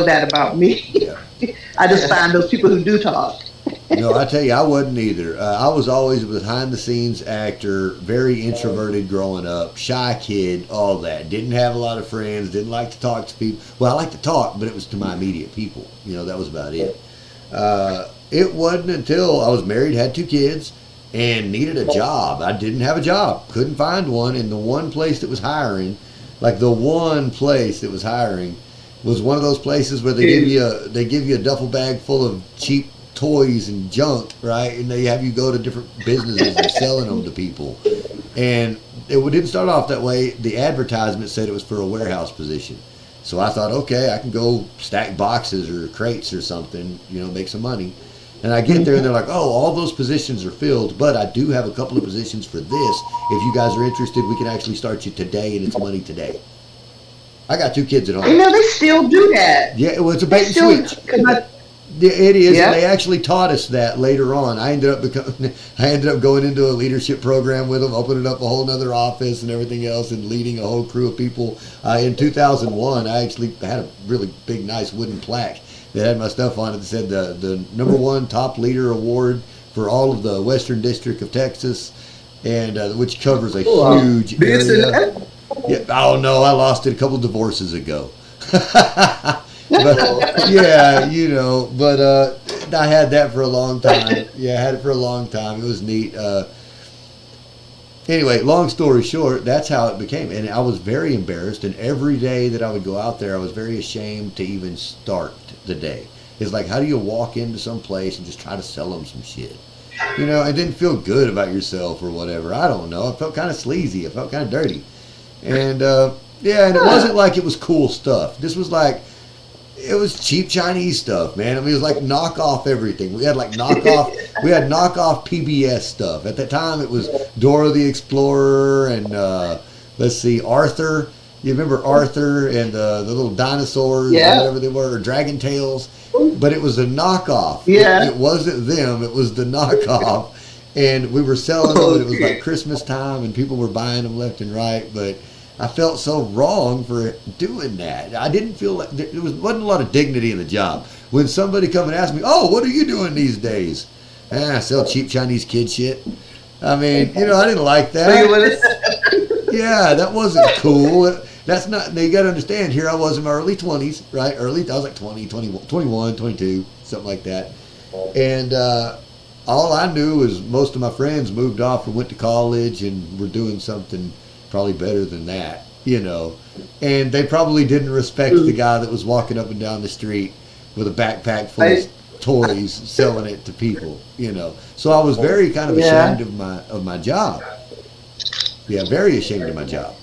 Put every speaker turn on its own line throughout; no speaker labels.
that about me.
Yeah.
I just find those people who do talk.
No, I tell you, I wasn't either. I was always a behind the scenes actor, very introverted growing up, shy kid, all that. Didn't have a lot of friends, didn't like to talk to people. Well, I like to talk, but it was to my immediate people. That was about it. It wasn't until I was married, had 2 kids, and needed a job. I didn't have a job, couldn't find one, and the one place that was hiring, was one of those places where they give you a duffel bag full of cheap toys and junk, right? And they have you go to different businesses and selling them to people. And it didn't start off that way. The advertisement said it was for a warehouse position. So I thought, okay, I can go stack boxes or crates or something, make some money. And I get there and they're like, oh, all those positions are filled, but I do have a couple of positions for this. If you guys are interested, we can actually start you today, and it's money today. I got 2 kids at home.
They still do that.
Yeah, well, it's a bait and switch. It is. Yeah. And they actually taught us that later on. I ended up going into a leadership program with them, opening up a whole nother office and everything else, and leading a whole crew of people. In 2001, I actually had a really big, nice wooden plaque that had my stuff on it that said the #1 top leader award for all of the Western District of Texas, and which covers a huge area. Yeah. Oh no, I lost it a couple of divorces ago. But yeah, but I had that for a long time. Yeah, I had it for a long time. It was neat. Anyway, long story short, that's how it became. And I was very embarrassed. And every day that I would go out there, I was very ashamed to even start the day. It's like, how do you walk into some place and just try to sell them some shit? And didn't feel good about yourself or whatever. I don't know. I felt kind of sleazy. I felt kind of dirty. And and it wasn't like it was cool stuff. This was like, it was cheap Chinese stuff, man. I mean, it was like knockoff everything. We had knockoff PBS stuff. At that time, it was Dora the Explorer and Arthur. You remember Arthur and the little dinosaurs, or whatever they were, or Dragon Tales. But it was a knockoff.
Yeah.
It wasn't them. It was the knockoff. And we were selling them, and it was like Christmas time, and people were buying them left and right. But I felt so wrong for doing that. I didn't feel like wasn't a lot of dignity in the job. When somebody come and ask me, "Oh, what are you doing these days?" I sell cheap Chinese kid shit. I mean, I didn't like that. Yeah, that wasn't cool. That's not. You got to understand. Here I was in my early 20s, right? I was like 20, 21, 22, something like that. And all I knew was most of my friends moved off and went to college and were doing something probably better than that, and they probably didn't respect the guy that was walking up and down the street with a backpack full of toys selling it to people, so I was very kind of ashamed of my job. Yeah, very ashamed of my job.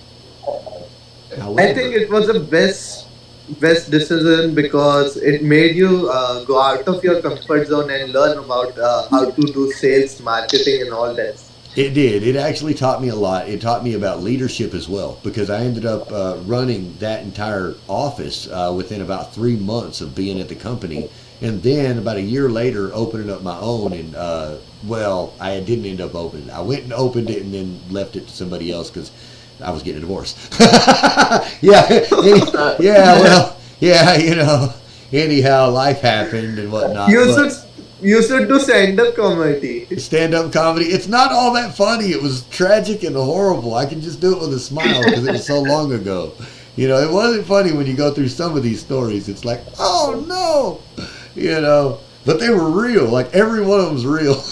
However,
I think it was the best decision because it made you go out of your comfort zone and learn about how to do sales, marketing, and all that.
It did. It actually taught me a lot. It taught me about leadership as well, because I ended up running that entire office within about 3 months of being at the company. And then about a year later, opening up my own. And, I didn't end up opening it. I went and opened it and then left it to somebody else because I was getting a divorce. Anyhow, life happened and whatnot.
You should do stand-up comedy.
Stand-up comedy. It's not all that funny. It was tragic and horrible. I can just do it with a smile because it was so long ago. It wasn't funny when you go through some of these stories. It's like, oh no, but they were real. Like every one of them's real.